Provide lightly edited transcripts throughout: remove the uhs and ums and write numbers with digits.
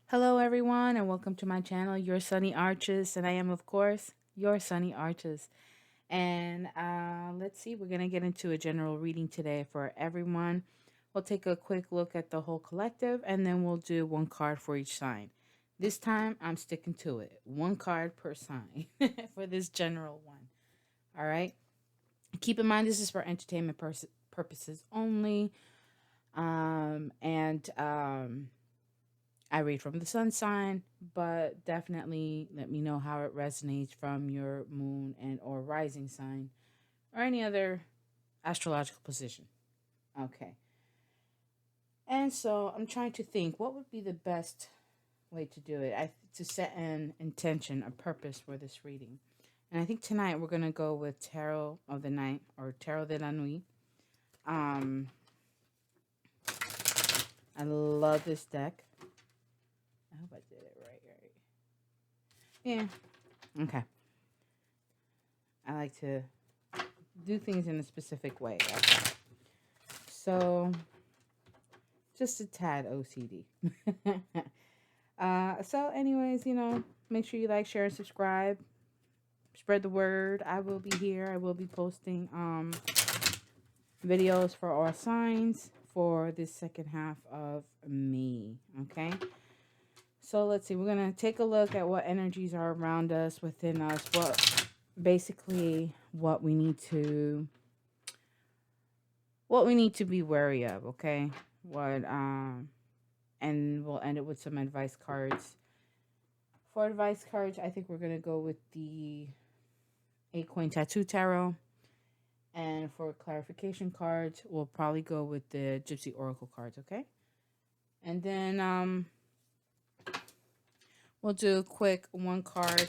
Hello, everyone, and welcome to my channel, Your Sunny Arches. And I am, of course, Your Sunny Arches. And let's see, we're going to get into a general reading today for everyone. We'll take a quick look at the whole collective, and then we'll do one card for each sign. This time, I'm sticking to it. One card per sign for this general one. All right. Keep in mind, this is for entertainment purposes only. And I read from the sun sign, but definitely let me know how it resonates from your moon and or rising sign or any other astrological position. Okay. And so I'm trying to think what would be the best way to do it. To set an intention, a purpose for this reading. And I think tonight we're going to go with Tarot of the Night or Tarot de la Nuit. Um I love this deck. I hope I did it right. Yeah. Okay. I like to do things in a specific way. Okay. So, just a tad OCD. So, anyways, make sure you like, share, and subscribe. Spread the word. I will be here. I will be posting videos for all signs for this second half of May. Okay. So let's see. We're gonna take a look at what energies are around us, within us. What we need to be wary of. Okay. And we'll end it with some advice cards. For advice cards, I think we're gonna go with the 8-coin tattoo tarot. And for clarification cards, we'll probably go with the Gypsy Oracle cards. Okay. And then we'll do a quick one card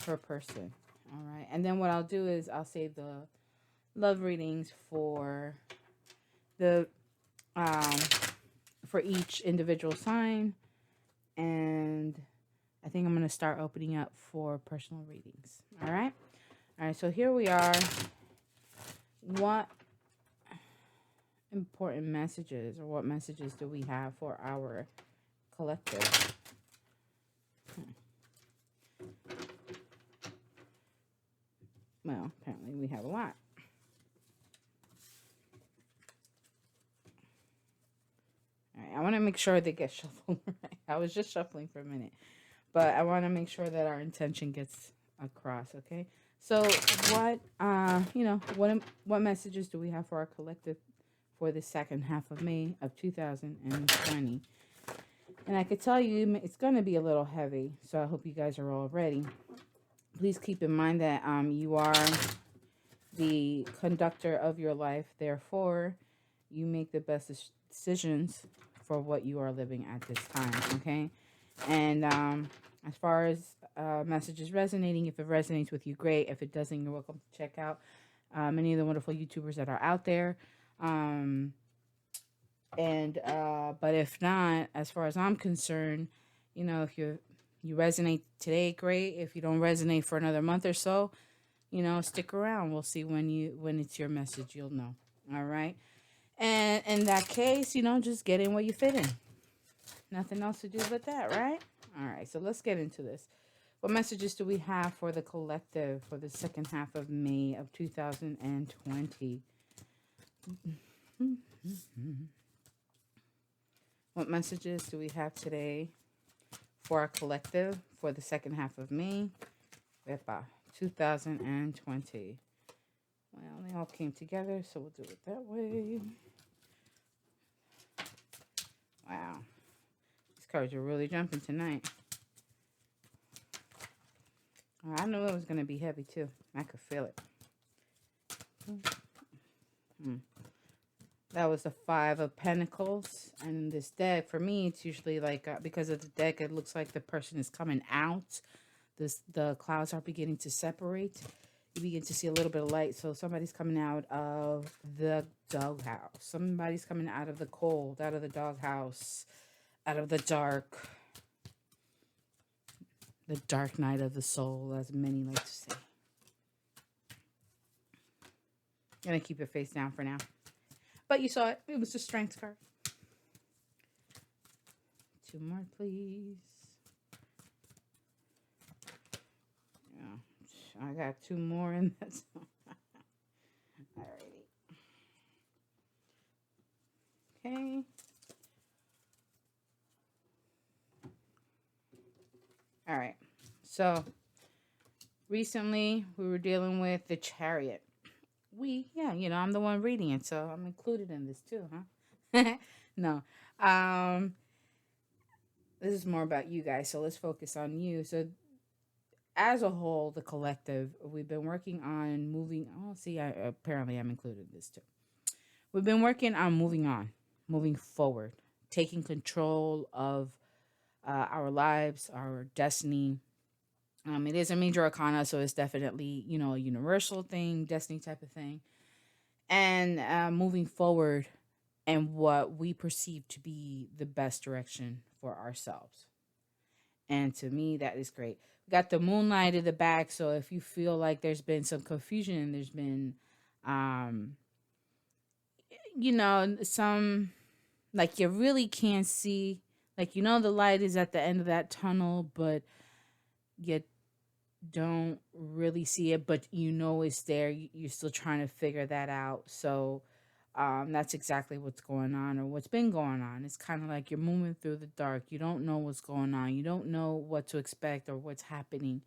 per person. All right. And then what I'll do is I'll save the love readings the um for each individual sign, and I think I'm going to start opening up for personal readings. All right. So here we are. What important messages, or what messages do we have for our collective? Well, apparently we have a lot. All right, I want to make sure they get shuffled right. I was just shuffling for a minute, but I want to make sure that our intention gets across. Okay. So what messages do we have for our collective for the second half of May of 2020? And I could tell you it's going to be a little heavy, so I hope you guys are all ready. Please keep in mind that you are the conductor of your life. Therefore, you make the best decisions for what you are living at this time, okay? And as far as messages resonating, if it resonates with you, great. If it doesn't, you're welcome to check out many of the wonderful YouTubers that are out there. But if not, as far as I'm concerned, if you resonate today, great. If you don't resonate for another month or so, stick around. We'll see when it's your message, you'll know. All right. And in that case, just get in where you fit in. Nothing else to do but that, right? All right. So let's get into this. What messages do we have for the collective for the second half of May of 2020? What messages do we have today for our collective for the second half of May? 2020. Well, they all came together, so we'll do it that way. Wow. These cards are really jumping tonight. I knew it was going to be heavy, too. I could feel it. That was the 5 of Pentacles. And this deck, for me, it's usually like, because of the deck, it looks like the person is coming out. The clouds are beginning to separate. You begin to see a little bit of light. So somebody's coming out of the doghouse. Somebody's coming out of the cold, out of the doghouse, out of the dark. The dark night of the soul, as many like to say. I'm going to keep your face down for now. But you saw it. It was the strength card. 2 more, please. Yeah, I got 2 more in this. Alrighty. Okay. All right. So recently we were dealing with the Chariot. Yeah, I'm the one reading it, so I'm included in this too, huh? No. Um, this is more about you guys, so let's focus on you. So as a whole, the collective, we've been working on moving. Oh, see, apparently I'm included in this too. We've been working on moving on, moving forward, taking control of our lives, our destiny. It is a major arcana, so it's definitely, a universal thing, destiny type of thing. And moving forward and what we perceive to be the best direction for ourselves. And to me, that is great. We got the moonlight in the back, so if you feel like there's been some confusion, there's been, um, some, like you really can't see, like, the light is at the end of that tunnel, but you don't really see it, but it's there. You're still trying to figure that out. So that's exactly what's going on or what's been going on. It's kind of like you're moving through the dark. You don't know what's going on. You don't know what to expect or what's happening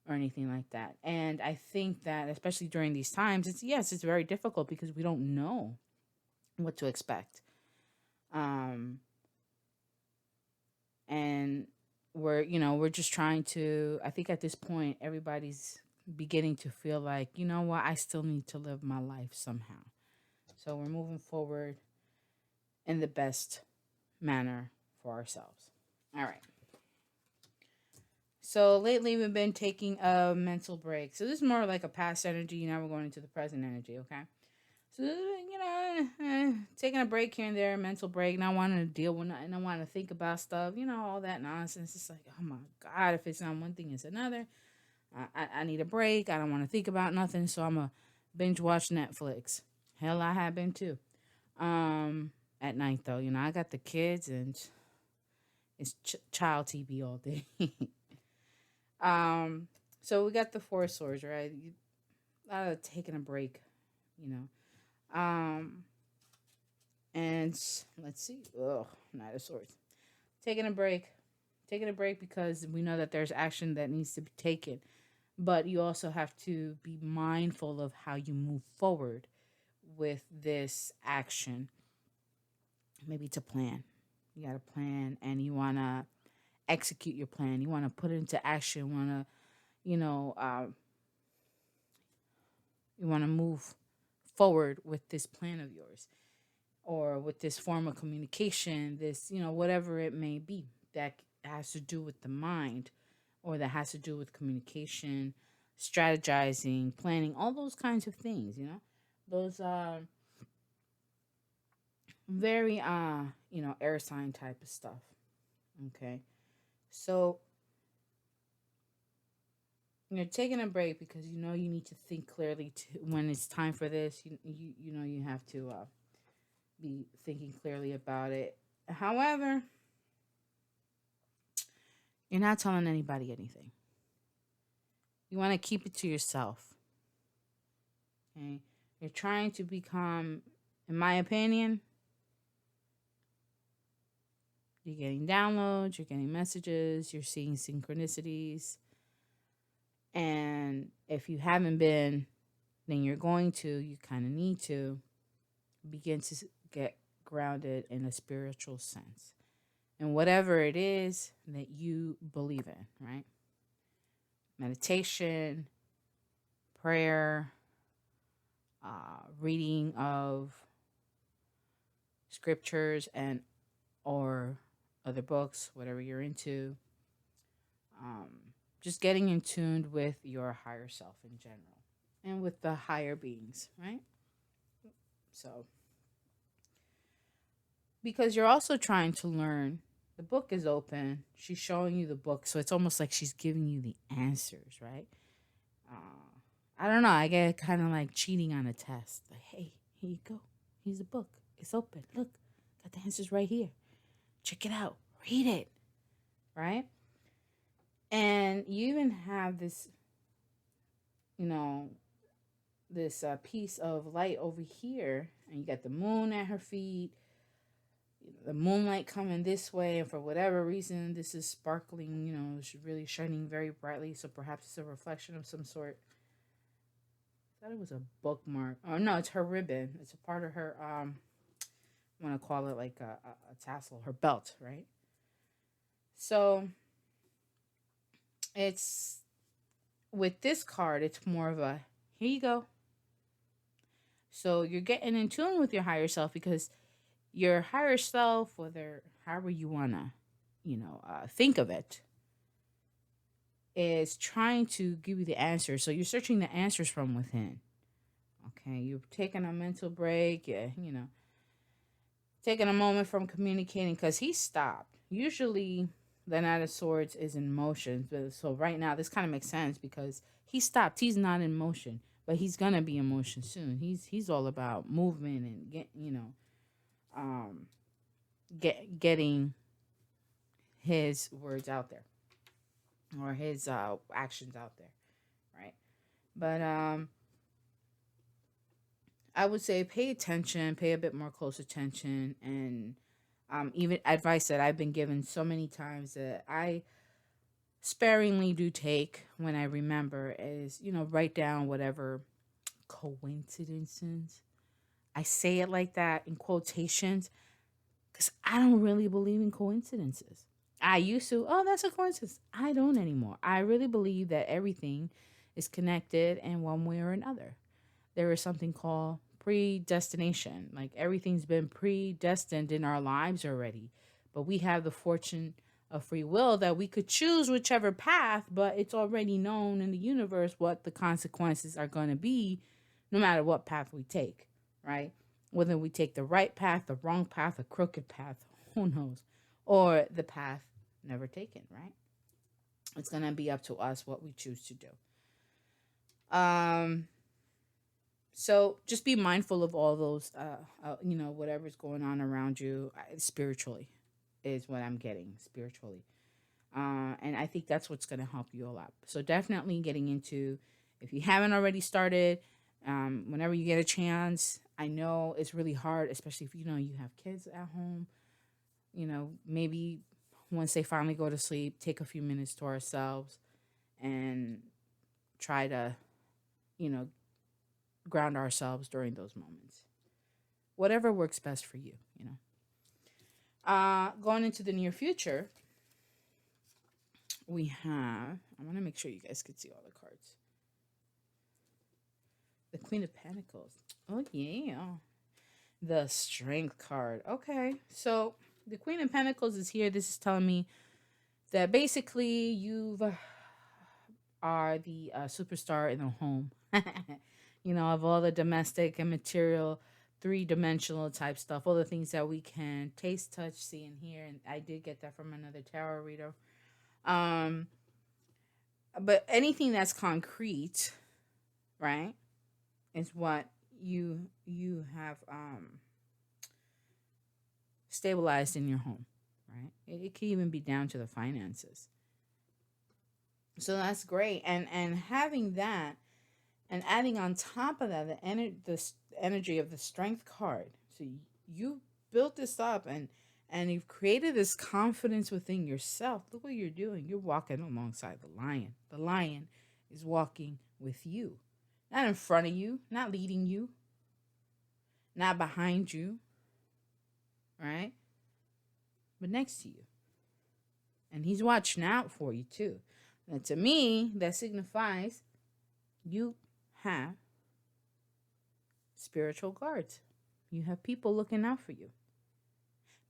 or anything like that. And I think that especially during these times, it's very difficult because we don't know what to expect. And we're just trying to, I think at this point everybody's beginning to feel like, what, I still need to live my life somehow. So we're moving forward in the best manner for ourselves. All right. So lately we've been taking a mental break. So this is more like a past energy. Now we're going into the present energy, okay? So, taking a break here and there, mental break, not wanting to deal with nothing, not wanting to think about stuff, all that nonsense. It's like, oh my God, if it's not one thing, it's another. I need a break. I don't want to think about nothing, so I'm going to binge watch Netflix. Hell, I have been too. At night, though, I got the kids, and it's child TV all day. So we got the Four Swords, right? Taking a break, you know. And let's see. Oh, Knight of Swords. Taking a break. Taking a break because we know that there's action that needs to be taken. But you also have to be mindful of how you move forward with this action. Maybe it's a plan. You got a plan and you want to execute your plan. You want to put it into action. You want to, you want to move forward with this plan of yours or with this form of communication, this, whatever it may be that has to do with the mind or that has to do with communication, strategizing, planning, all those kinds of things, those very air sign type of stuff. Okay. So you're taking a break because you need to think clearly when it's time for this. You have to be thinking clearly about it. However, you're not telling anybody anything. You want to keep it to yourself. Okay? You're trying to become, in my opinion, you're getting downloads, you're getting messages, you're seeing synchronicities. And if you haven't been, then you kind of need to begin to get grounded in a spiritual sense. And whatever it is that you believe in, right? Meditation, prayer, reading of scriptures and or other books, whatever you're into. Just getting in tune with your higher self in general and with the higher beings, right? So, because you're also trying to learn. The book is open. She's showing you the book, so it's almost like she's giving you the answers, right? I don't know. I get kind of like cheating on a test. Like, hey, here you go. Here's the book. It's open. Look, got the answers right here. Check it out. read it, right? And you even have this, you know, this piece of light over here, and you got the moon at her feet, the moonlight coming this way, and for whatever reason, this is sparkling, it's really shining very brightly. So perhaps it's a reflection of some sort. I thought it was a bookmark. Oh no, it's her ribbon. It's a part of her. I want to call it like a tassel, her belt, right? So it's with this card, it's more of a here you go. So you're getting in tune with your higher self, because your higher self, whether however you wanna, think of it, is trying to give you the answers. So you're searching the answers from within. Okay, you're taking a mental break. Yeah, taking a moment from communicating, because he stopped. Usually, the Knight of Swords is in motion. So right now, this kind of makes sense because he stopped. He's not in motion, but he's gonna be in motion soon. He's all about movement and um, getting his words out there, or his actions out there, right? But I would say pay attention, pay a bit more close attention, and even advice that I've been given so many times that I sparingly do take when I remember is, write down whatever coincidences. I say it like that in quotations because I don't really believe in coincidences. I used to, oh, that's a coincidence. I don't anymore. I really believe that everything is connected in one way or another. There is something called predestination. Like everything's been predestined in our lives already. But we have the fortune of free will that we could choose whichever path, but it's already known in the universe what the consequences are going to be no matter what path we take, right? Whether we take the right path, the wrong path, a crooked path, who knows? Or the path never taken, right? It's going to be up to us what we choose to do. So just be mindful of all those, whatever's going on around you spiritually is what I'm getting spiritually. And I think that's what's going to help you a lot. So definitely getting into, if you haven't already started, whenever you get a chance, I know it's really hard, especially if, you have kids at home, maybe once they finally go to sleep, take a few minutes to ourselves and try to, ground ourselves during those moments. Whatever works best for you, Going into the near future, we have, I want to make sure you guys can see all the cards. The Queen of Pentacles. Oh, yeah. The Strength card. Okay. So the Queen of Pentacles is here. This is telling me that basically you are the superstar in the home. Of all the domestic and material, three-dimensional type stuff, all the things that we can taste, touch, see, and hear. And I did get that from another tarot reader. But anything that's concrete, right, is what you have stabilized in your home, right? It can even be down to the finances. So that's great, and having that, and adding on top of that the energy of the Strength card. So you built this up, and you've created this confidence within yourself. Look what you're doing. You're walking alongside the lion. The lion is walking with you, not in front of you, not leading you, not behind you, right? But next to you. And he's watching out for you too. And to me, that signifies you have spiritual guards. You have people looking out for you.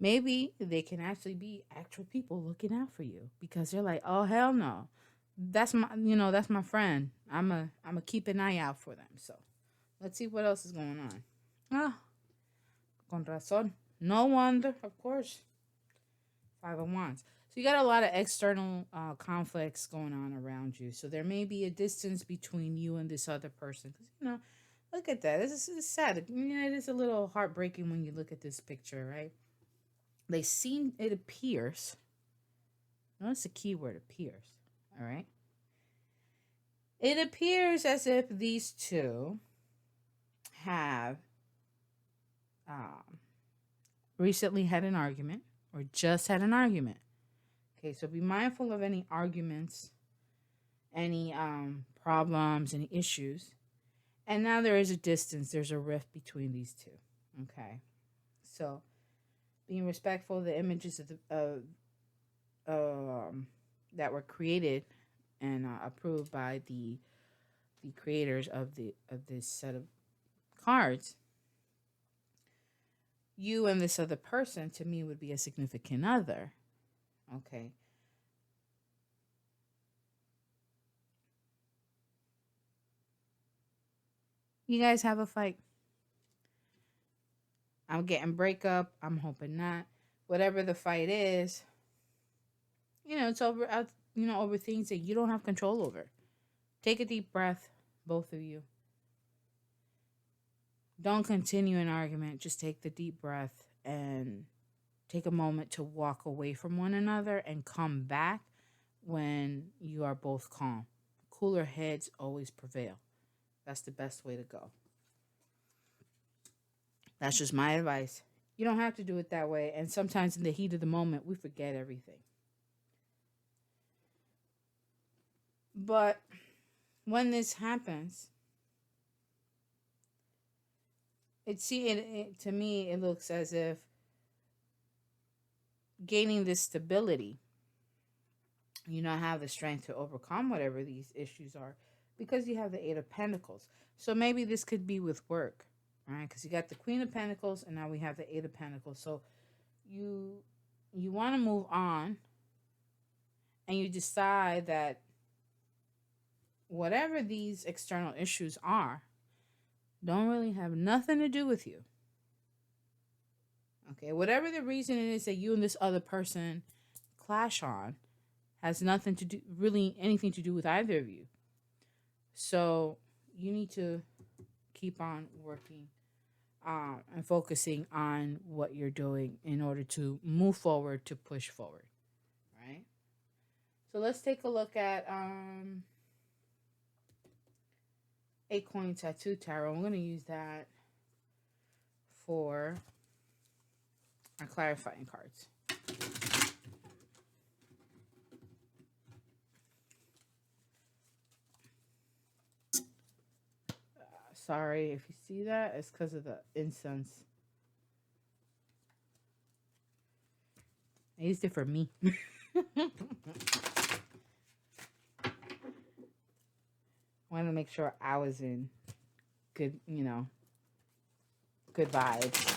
Maybe they can actually be actual people looking out for you because they're like, oh hell no, that's my friend. I'm a keep an eye out for them. So let's see what else is going on. Con razón. No wonder, of course. Five of Wands. So you got a lot of external conflicts going on around you. So there may be a distance between you and this other person. Because, look at that. This is sad. It is a little heartbreaking when you look at this picture, right? It appears Notice the key word appears. All right. It appears as if these two have um, recently had an argument or just had an argument. Okay, so be mindful of any arguments, any problems, any issues. And now there is a distance, there's a rift between these two. Okay, so being respectful of the images of that were created and approved by the creators of this set of cards. You and this other person to me would be a significant other. Okay. You guys have a fight. I'm getting breakup. I'm hoping not. Whatever the fight is, it's over. Over things that you don't have control over. Take a deep breath, both of you. Don't continue an argument. Just take the deep breath and take a moment to walk away from one another and come back when you are both calm. Cooler heads always prevail. That's the best way to go. That's just my advice. You don't have to do it that way. And sometimes in the heat of the moment, we forget everything. But when this happens, to me, it looks as if gaining this stability, have the strength to overcome whatever these issues are because you have the Eight of Pentacles. So maybe this could be with work, right? Because you got the Queen of Pentacles and now we have the Eight of Pentacles. So you want to move on and you decide that whatever these external issues are don't really have nothing to do with you. Okay, whatever the reason it is that you and this other person clash on has nothing to do, really anything to do with either of you. So you need to keep on working and focusing on what you're doing in order to move forward, to push forward, right? So let's take a look at a coin tattoo tarot. I'm going to use that for our clarifying cards. Sorry if you see that. It's because of the incense. I used it for me. Wanted to make sure I was in good, good vibes.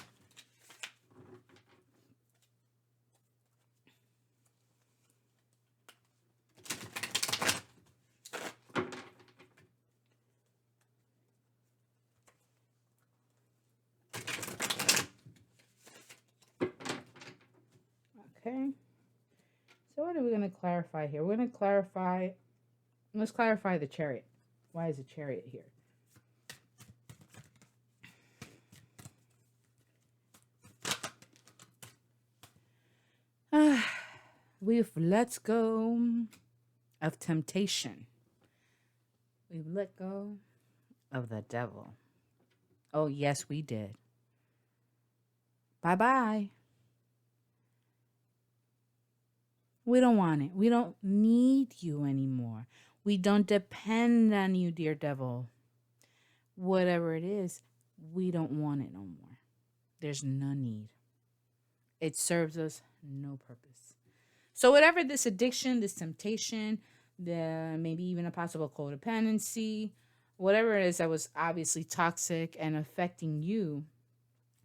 Okay. So what are we going to clarify here? We're going to clarify. Let's clarify the Chariot. Why is the Chariot here? We've let go of temptation. We've let go of the devil. Oh, yes, we did. Bye-bye. We don't want it. We don't need you anymore. We don't depend on you, dear devil. Whatever it is, we don't want it no more. There's no need. It serves us no purpose. So whatever this addiction, this temptation, maybe even a possible codependency, whatever it is that was obviously toxic and affecting you,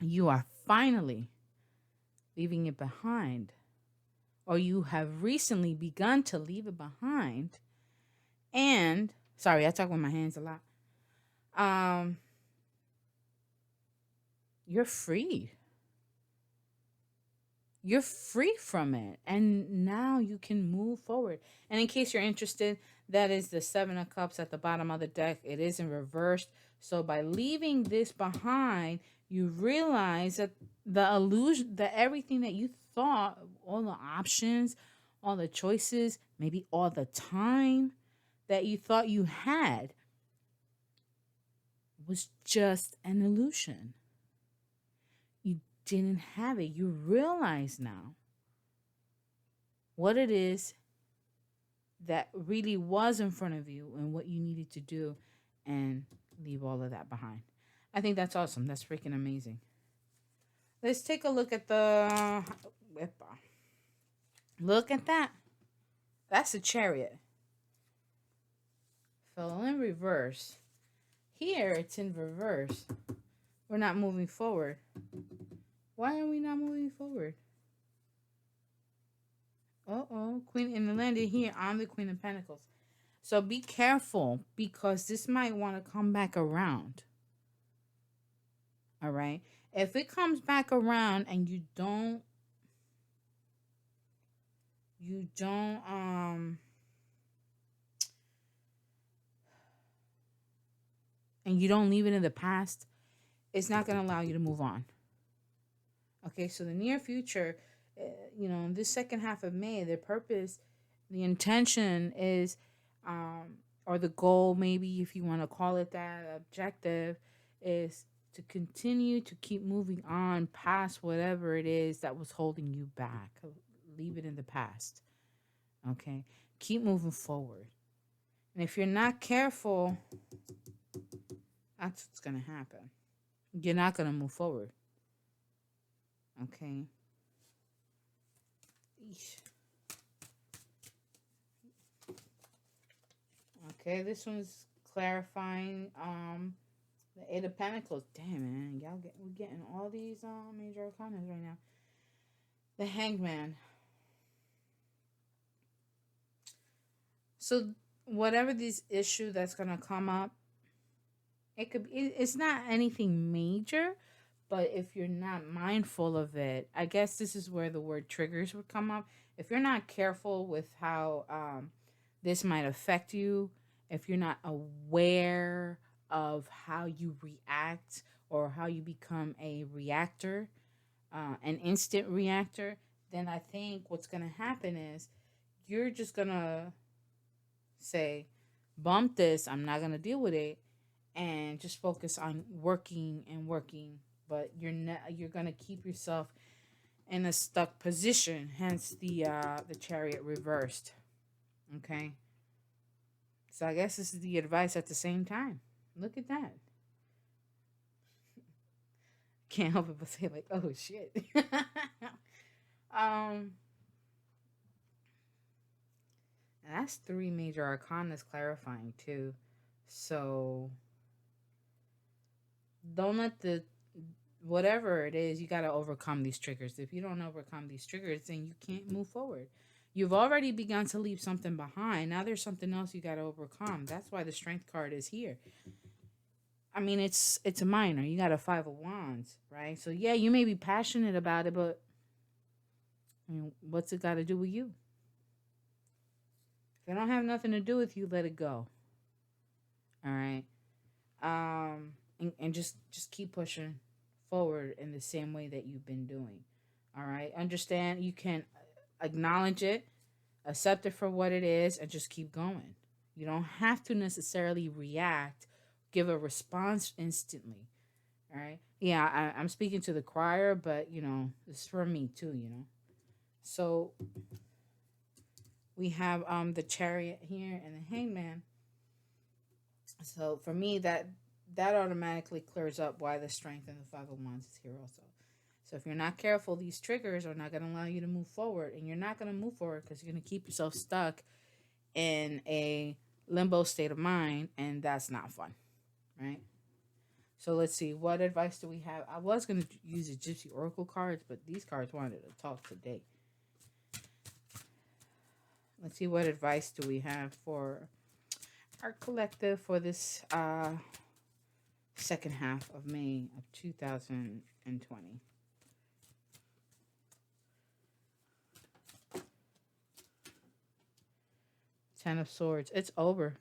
you are finally leaving it behind. Or you have recently begun to leave it behind. And, sorry, I talk with my hands a lot. You're free. You're free from it. And now you can move forward. And in case you're interested, that is the Seven of Cups at the bottom of the deck. It is in reversed. So by leaving this behind, you realize that the illusion, that everything that you thought, all the options, all the choices, maybe all the time that you thought you had was just an illusion. You didn't have it. You realize now what it is that really was in front of you and what you needed to do, and leave all of that behind. I think that's awesome. That's freaking amazing. Let's take a look at the... Look at that. That's a chariot. Fell in reverse. Here, it's in reverse. We're not moving forward. Why are we not moving forward? Uh-oh. Queen, and it landed here on the Queen of Pentacles. So be careful, because this might want to come back around. All right? If it comes back around and you don't and you don't leave it in the past, it's not going to allow you to move on. Okay, so the near future, in this second half of May, the purpose, the intention is, or the goal, maybe if you want to call it that, objective, is to continue to keep moving on past whatever it is that was holding you back. Leave it in the past. Okay, keep moving forward. And if you're not careful, that's what's going to happen. You're not going to move forward. Okay. Eesh. Okay, this one's clarifying the Eight of Pentacles. Damn, man, we're getting all these major arcanas right now. The Hangman. So whatever this issue that's gonna come up, it's not anything major, but if you're not mindful of it, I guess this is where the word triggers would come up. If you're not careful with how this might affect you, if you're not aware of how you react or how you become a reactor, an instant reactor, then I think what's going to happen is you're just going to say, bump this, I'm not going to deal with it, and just focus on working and working. But you're going to keep yourself in a stuck position, hence the Chariot reversed. Okay? So I guess this is the advice at the same time. Look at that. Can't help it but say, like, oh shit. That's 3 major arcanas clarifying too. So don't let whatever it is, you got to overcome these triggers. If you don't overcome these triggers, then you can't move forward. You've already begun to leave something behind. Now there's something else you got to overcome. That's why the Strength card is here. I mean, it's a minor. You got a 5 of Wands, right? So yeah, you may be passionate about it, but what's it got to do with you? If it don't have nothing to do with you, let it go. All right. And just keep pushing forward in the same way that you've been doing. All right. Understand, you can acknowledge it, accept it for what it is, and just keep going. You don't have to necessarily react, give a response instantly. All right. Yeah, I'm speaking to the choir, but it's for me too, So we have the Chariot here and the Hangman. So for me, that automatically clears up why the Strength and the 5 of Wands is here also. So if you're not careful, these triggers are not going to allow you to move forward. And you're not going to move forward because you're going to keep yourself stuck in a limbo state of mind. And that's not fun, right? So let's see. What advice do we have? I was going to use the Gypsy Oracle cards, but these cards wanted to talk today. Let's see, what advice do we have for our collective for this second half of May of 2020. Ten of Swords. It's over.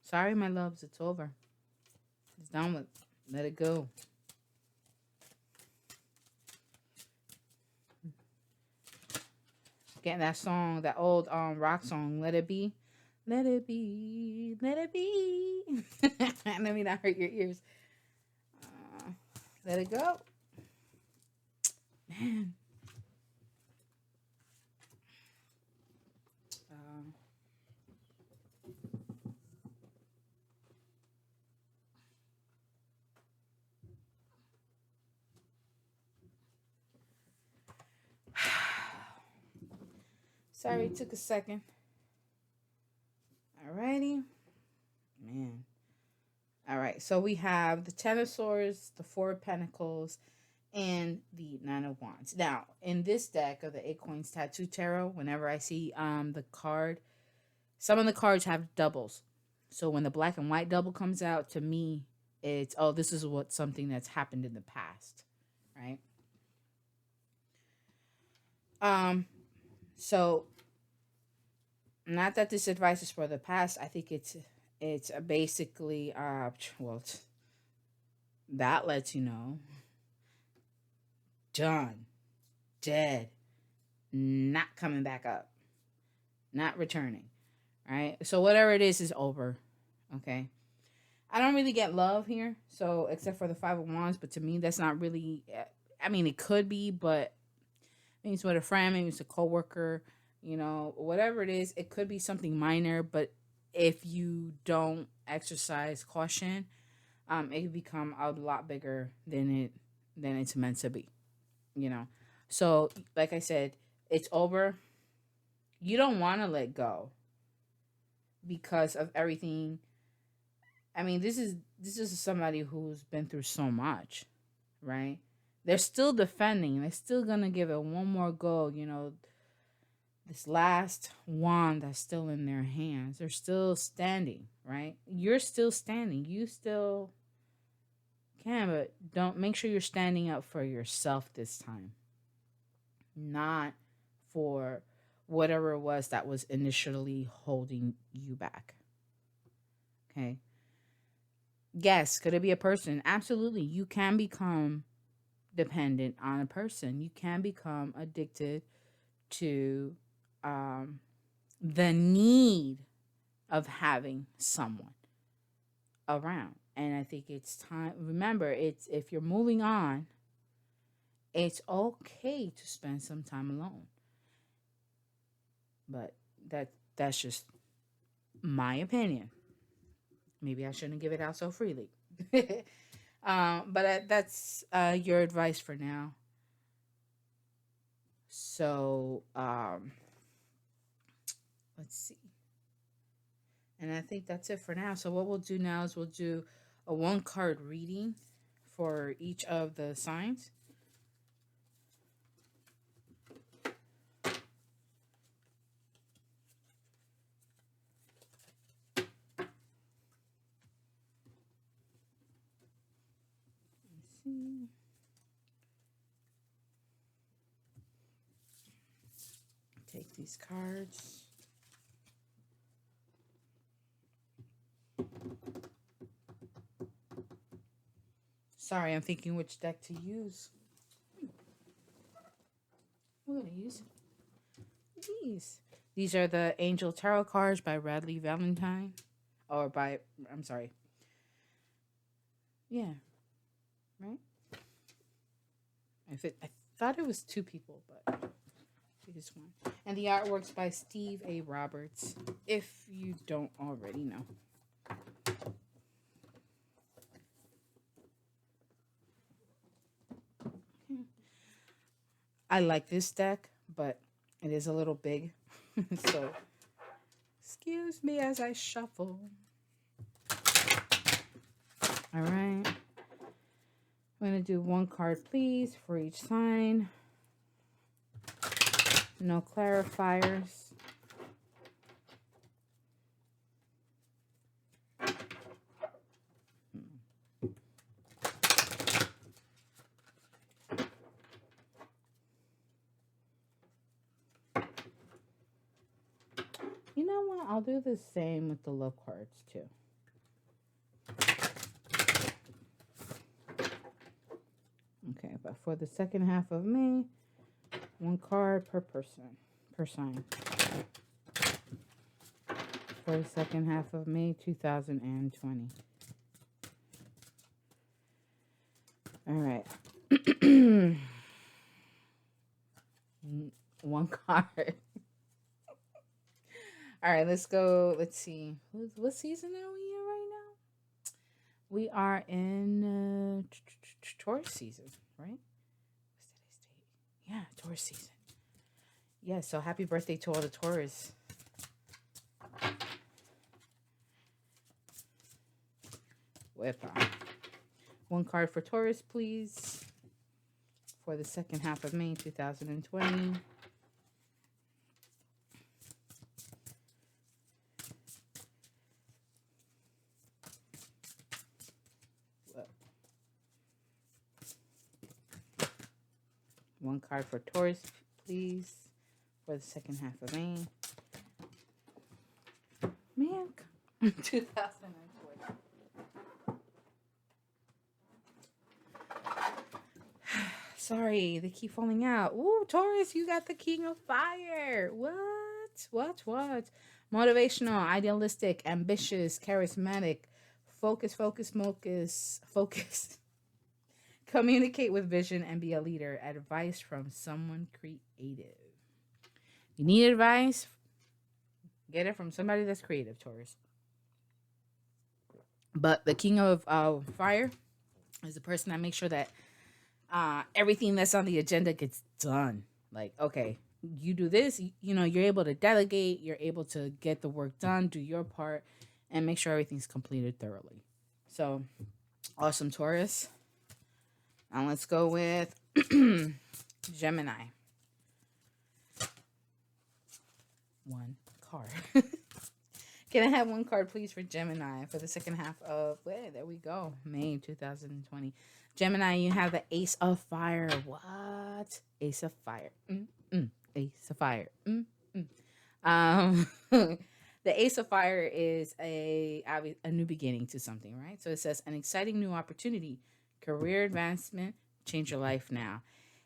Sorry, my loves. It's over. It's done with. Let it go. Getting that song, that old rock song, Let It Be. Let it be, let it be. Let me not hurt your ears. Let it go. Man. Sorry, it took a second. Alrighty. Man. Alright, so we have the Ten of Swords, the Four of Pentacles, and the Nine of Wands. Now, in this deck of the Eight Coins Tattoo Tarot, whenever I see the card, some of the cards have doubles. So when the black and white double comes out, to me, it's, oh, this is what something that's happened in the past, right? So not that this advice is for the past. I think it's basically well, that lets you know, done, dead, not coming back up, not returning, right? So whatever it is over. Okay, I don't really get love here, so except for the Five of Wands, but to me that's not really, I mean, it could be, but maybe it's with a friend, maybe it's a coworker, you know, whatever it is, it could be something minor, but if you don't exercise caution, it can become a lot bigger than it's meant to be, you know. So, like I said, it's over. You don't want to let go because of everything. I mean, this is somebody who's been through so much, right? They're still defending. They're still gonna give it one more go, you know. This last wand that's still in their hands. They're still standing, right? You're still standing. You still can, but don't, make sure you're standing up for yourself this time. Not for whatever it was that was initially holding you back. Okay. Yes, could it be a person? Absolutely. You can become dependent on a person. You can become addicted to the need of having someone around. And I think it's time. Remember, it's, if you're moving on, it's okay to spend some time alone. But that's just my opinion. Maybe I shouldn't give it out so freely. But that's your advice for now. So let's see. And I think that's it for now. So what we'll do now is we'll do a one card reading for each of the signs. Let's see. Take these cards. Sorry, I'm thinking which deck to use. We're going to use these. These are the Angel Tarot cards by Radley Valentine. Or by, I'm sorry. Yeah. Right? I thought it was two people, but I think it's one. And the artwork's by Steve A. Roberts, if you don't already know. I like this deck, but it is a little big. So, excuse me as I shuffle. All right. I'm going to do one card, please, for each sign. No clarifiers. You know what? I'll do the same with the love cards, too. Okay, but for the second half of May, one card per person, per sign for the second half of May 2020. All right. One card. All right, let's go. Let's see. What season are we in right now? We are in Taurus season, right? What's today's date? Yeah, Taurus season. Yeah, so happy birthday to all the Taurus. Wepa. One card for Taurus, please, for the second half of May 2020. One card for Taurus, please, for the second half of May. Man, 2020. Sorry, they keep falling out. Ooh, Taurus, you got the King of Fire. What? Motivational, idealistic, ambitious, charismatic, focus. Communicate with vision and be a leader. Advice from someone creative. You need advice? Get it from somebody that's creative, Taurus. But the King of Fire is the person that makes sure that everything that's on the agenda gets done. Like, okay, you do this, you're able to delegate, you're able to get the work done, do your part, and make sure everything's completed thoroughly. So, awesome, Taurus. Now let's go with Gemini. One card. Can I have one card, please, for Gemini for the second half of, there we go, May 2020. Gemini, you have the Ace of Fire. What? Ace of Fire. Ace of Fire. The Ace of Fire is a new beginning to something, right? So it says an exciting new opportunity. Career advancement, change your life now.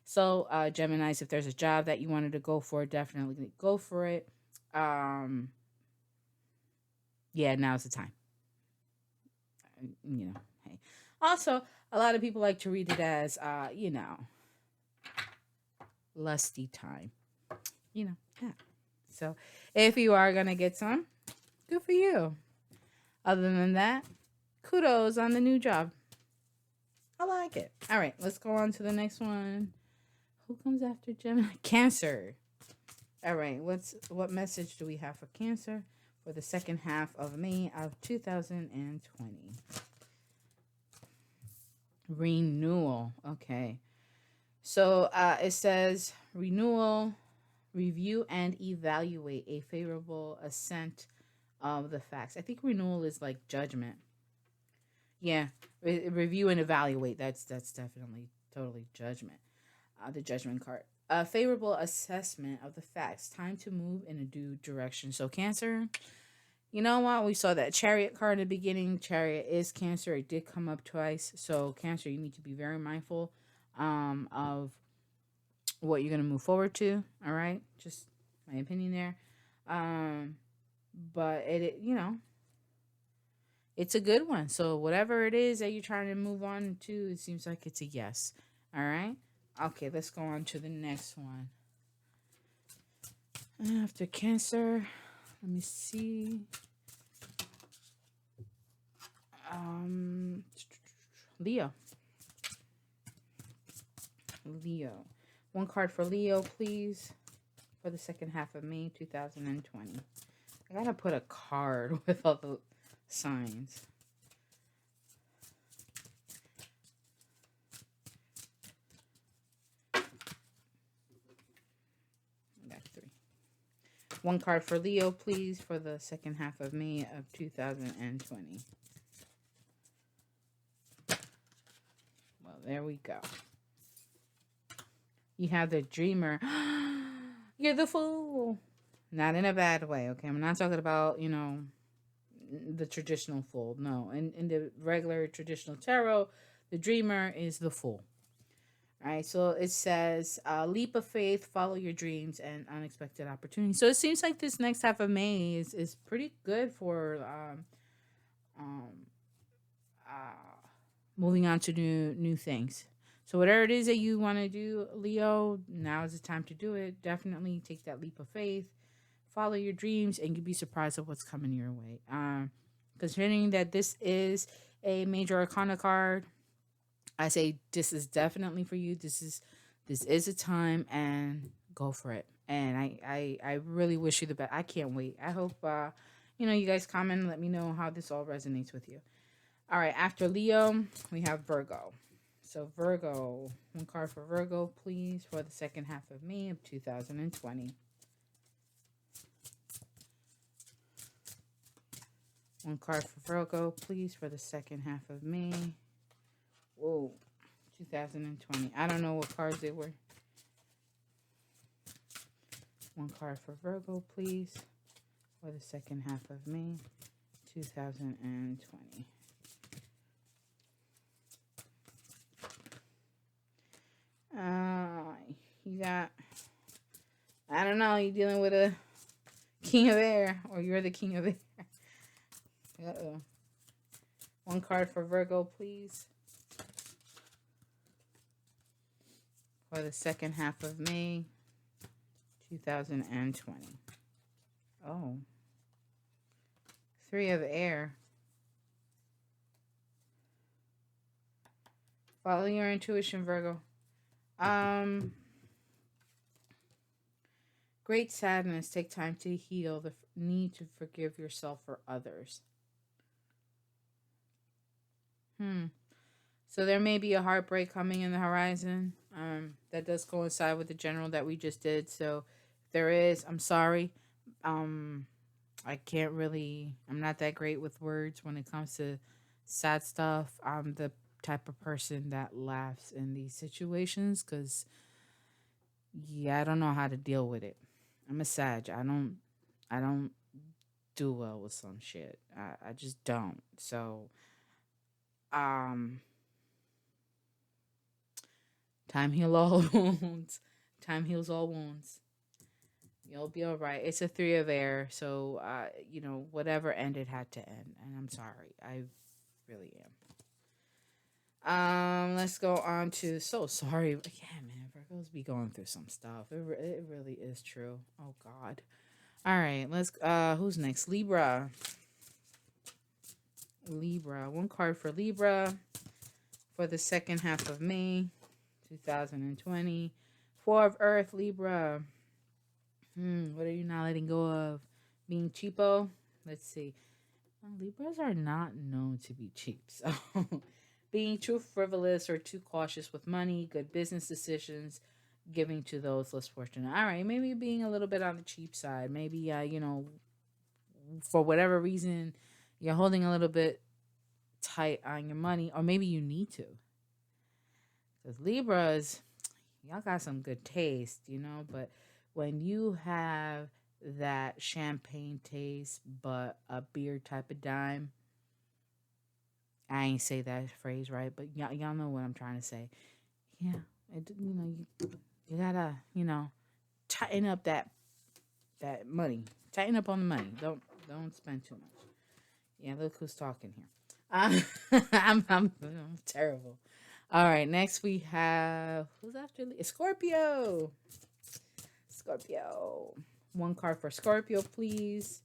So, Geminis, if there's a job that you wanted to go for, definitely go for it. Yeah, now's the time. Hey. Also, a lot of people like to read it as, lusty time. Yeah. So, if you are going to get some, good for you. Other than that, kudos on the new job. I like it. All right, let's go on to the next one. Who comes after Gemini? Cancer. All right, what message do we have for Cancer for the second half of May of 2020? Renewal. Okay. So it says renewal, review and evaluate a favorable assent of the facts. I think renewal is like judgment. Yeah, review and evaluate. That's definitely totally judgment. The judgment card. A favorable assessment of the facts. Time to move in a due direction. So Cancer, you know what? We saw that Chariot card in the beginning. Chariot is Cancer. It did come up twice. So Cancer, you need to be very mindful of what you're going to move forward to. All right? Just my opinion there. But it it's a good one. So whatever it is that you're trying to move on to, it seems like it's a yes. All right? Okay, let's go on to the next one. After Cancer, let me see. Leo. One card for Leo, please, for the second half of May 2020. I gotta put a card with all the signs. I got 3. One card for Leo, please, for the second half of May of 2020. Well, there we go. You have the Dreamer. You're the Fool. Not in a bad way, okay? I'm not talking about, the traditional Fool. No, in the regular traditional tarot, the Dreamer is the Fool. All right, so it says, leap of faith, follow your dreams, and unexpected opportunities. So it seems like this next half of May is pretty good for um, uh, moving on to new things. So whatever it is that you want to do, Leo, now is the time to do it. Definitely take that leap of faith, follow your dreams, and you'll be surprised at what's coming your way. Considering that this is a major arcana card, I say this is definitely for you. This is a time, and go for it. And I really wish you the best. I can't wait. I hope you guys comment and let me know how this all resonates with you. All right, after Leo, we have Virgo. So Virgo, one card for Virgo, please, for the second half of May of 2020. One card for Virgo, please, for the second half of May. Whoa, 2020. I don't know what cards they were. One card for Virgo, please, for the second half of May, 2020. You got, I don't know, you're dealing with a king of air, or you're the king of air. Uh-oh. One card for Virgo, please, for the second half of May, 2020. Oh. Three of air. Follow your intuition, Virgo. Great sadness. Take time to heal the need to forgive yourself or others. So there may be a heartbreak coming in the horizon. That does coincide with the general that we just did. So if there is, I'm sorry. I can't really, I'm not that great with words when it comes to sad stuff. I'm the type of person that laughs in these situations because, yeah, I don't know how to deal with it. I'm a Sag. I don't do well with some shit. I just don't. So, um, time heal all wounds. Time heals all wounds. You'll be all right. It's a three of air, so whatever ended had to end, and I'm sorry. I really am. Let's go on to so sorry. Yeah, man, Virgos be going through some stuff. It really is true. Oh God. All right, let's. Who's next? Libra. Libra. One card for Libra for the second half of May, 2020. Four of Earth, Libra. What are you not letting go of? Being cheapo? Let's see. Well, Libras are not known to be cheap. So, being too frivolous or too cautious with money, good business decisions, giving to those less fortunate. All right, maybe being a little bit on the cheap side. Maybe, for whatever reason, you're holding a little bit tight on your money, or maybe you need to. Because Libras, y'all got some good taste, but when you have that champagne taste, but a beer type of dime, I ain't say that phrase right, but y'all know what I'm trying to say. Yeah, you gotta, tighten up that money. Tighten up on the money. Don't spend too much. Yeah, look who's talking here. I'm terrible. All right, next we have who's after Scorpio. Scorpio. One card for Scorpio, please,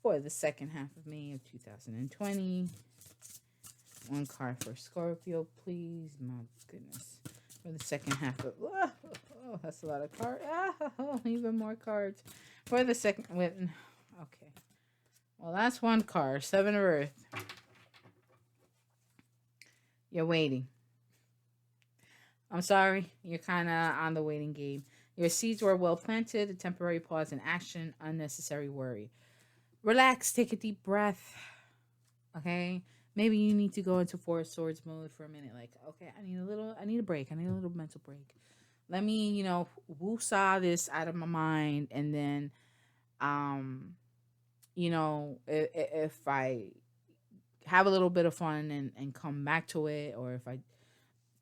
for the second half of May of 2020. One card for Scorpio, please. My goodness. For the second half of... Oh, that's a lot of cards. Even more cards. For the second... Okay. Well, that's one card. Seven of Earth. You're waiting. I'm sorry. You're kind of on the waiting game. Your seeds were well planted. A temporary pause in action. Unnecessary worry. Relax. Take a deep breath. Okay? Maybe you need to go into Four of Swords mode for a minute. Like, okay, I need a break. I need a little mental break. Let me, woo-saw this out of my mind. And then, if I have a little bit of fun and come back to it, or if I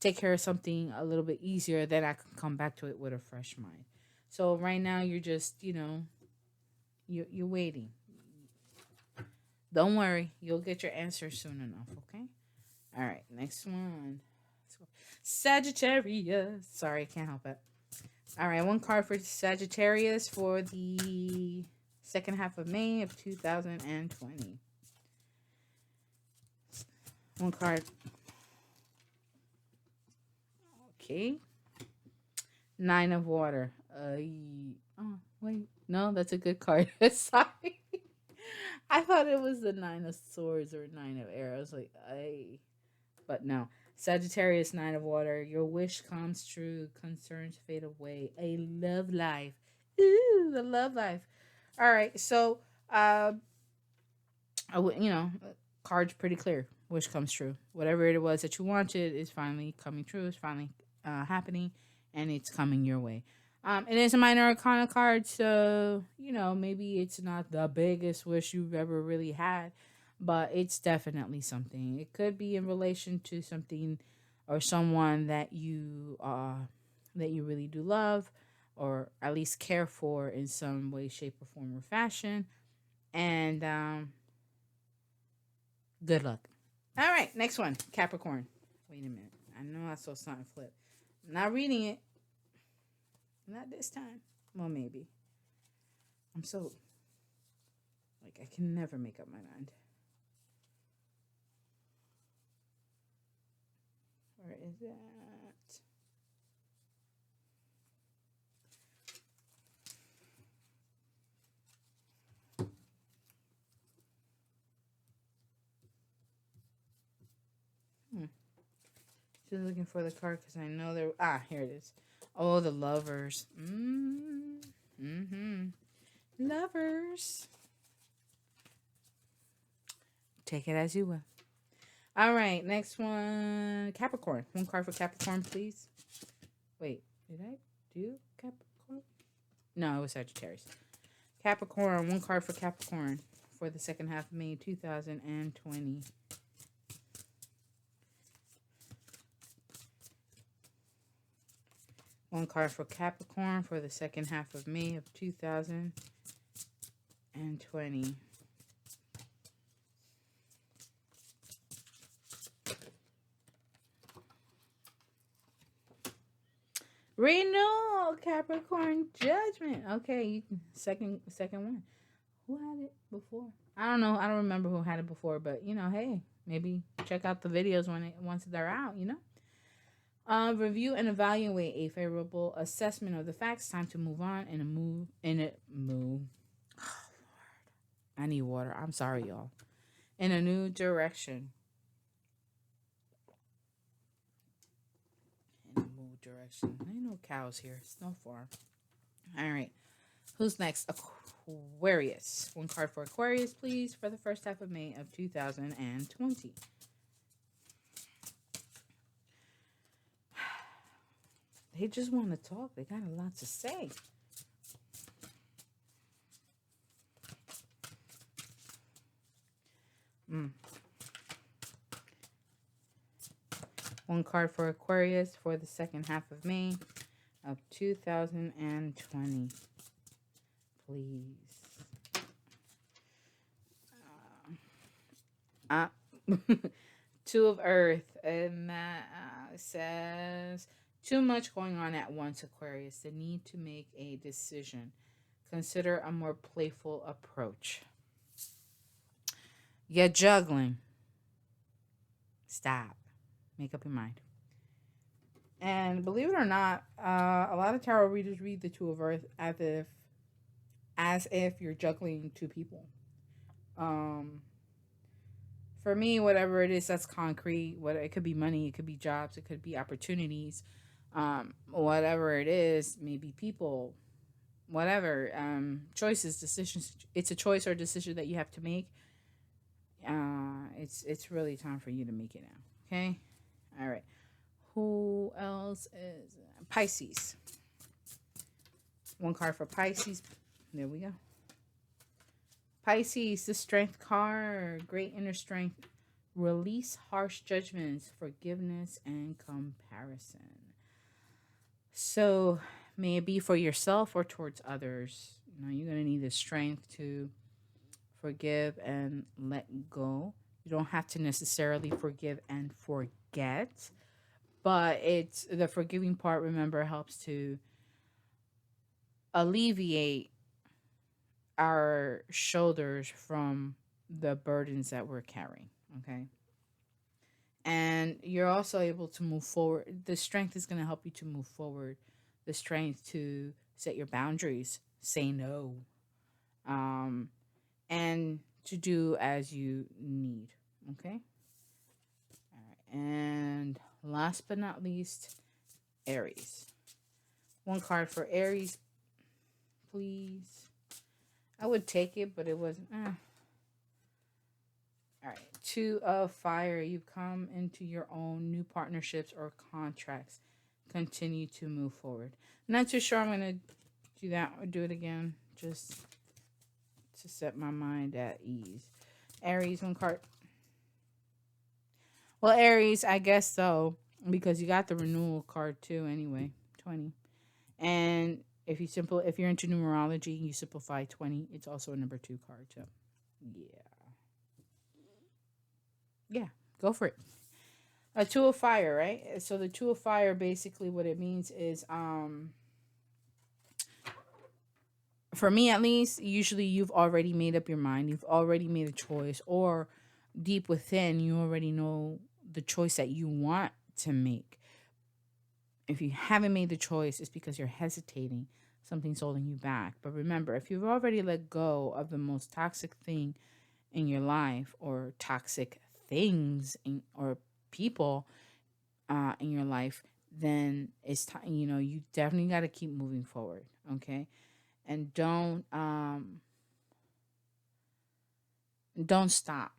take care of something a little bit easier, then I can come back to it with a fresh mind. So right now you're just, you're waiting. Don't worry, you'll get your answer soon enough, okay? All right, next one. Sagittarius. Sorry, I can't help it. All right, one card for Sagittarius for the second half of May of 2020. One card. Okay. Nine of Water. Oh, wait. No, that's a good card. Sorry. I thought it was the Nine of Swords or Nine of Air. I was like, but no. Sagittarius, Nine of Water. Your wish comes true. Concerns fade away. A love life. Ooh, the love life. All right. So, card's pretty clear. Wish comes true. Whatever it was that you wanted is finally coming true. It's finally happening, and it's coming your way. It is a minor arcana card, so maybe it's not the biggest wish you've ever really had, but it's definitely something. It could be in relation to something or someone that you really do love, or at least care for in some way, shape, or form, or fashion. And good luck. All right, next one, Capricorn. Wait a minute. I know I saw something flip. I'm not reading it. Not this time. Well, maybe. I'm so... I can never make up my mind. Where is that? Just looking for the card because I know there... here it is. Oh, the Lovers. Lovers. Take it as you will. All right, next one. Capricorn. One card for Capricorn, please. Wait, did I do Capricorn? No, it was Sagittarius. Capricorn. One card for Capricorn for the second half of May 2020. One card for Capricorn for the second half of May of 2020. Renewal, Capricorn, Judgment. Okay, second one. Who had it before? I don't know. I don't remember who had it before, but hey, maybe check out the videos once they're out. Review and evaluate a favorable assessment of the facts. Time to move on and move. Oh, Lord. I need water. I'm sorry, y'all. In a new direction. In a new direction. There ain't no cows here. It's no farm. All right. Who's next? Aquarius. One card for Aquarius, please, for the first half of May of 2020. They just want to talk. They got a lot to say. One card for Aquarius for the second half of May of 2020. Please. Two of Earth. And that says... Too much going on at once, Aquarius. The need to make a decision. Consider a more playful approach. You're juggling. Stop. Make up your mind. And believe it or not, a lot of tarot readers read the Two of Earth as if you're juggling two people. For me, whatever it is, that's concrete. It could be money, it could be jobs, it could be opportunities. Whatever it is, maybe people, whatever, choices, decisions. It's a choice or decision that you have to make. It's really time for you to make it now. Okay. All right. Who else is Pisces? One card for Pisces. There we go. Pisces, the Strength card. Great inner strength Release harsh judgments, forgiveness, and comparison. So, may it be for yourself or towards others. You're going to need the strength to forgive and let go. You don't have to necessarily forgive and forget, but it's the forgiving part, remember, helps to alleviate our shoulders from the burdens that we're carrying. Okay. And you're also able to move forward. The strength is going to help you to move forward, the strength to set your boundaries, say no, um, and to do as you need. Okay. All right. And last but not least, Aries. One card for Aries, please. I would take it, but it wasn't. All right. Two of fire. You come into your own new partnerships or contracts. Continue to move forward. I'm not too sure I'm going to do that or do it again. Just to set my mind at ease. Aries, one card. Well, Aries, I guess so. Because you got the renewal card too anyway. 20. And if you're into numerology, you simplify 20. It's also a number 2 card too. Yeah. Yeah, go for it. A two of fire, right? So the two of fire, basically what it means is, for me at least, usually you've already made up your mind. You've already made a choice, or deep within, you already know the choice that you want to make. If you haven't made the choice, it's because you're hesitating. Something's holding you back. But remember, if you've already let go of the most toxic thing in your life, or toxic things or people in your life, then it's time. You definitely got to keep moving forward. Okay, and don't stop.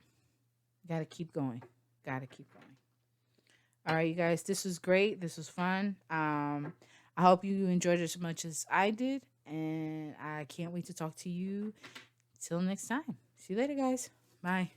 Got to keep going. Got to keep going. All right, you guys. This was great. This was fun. I hope you enjoyed it as much as I did, and I can't wait to talk to you. Till next time. See you later, guys. Bye.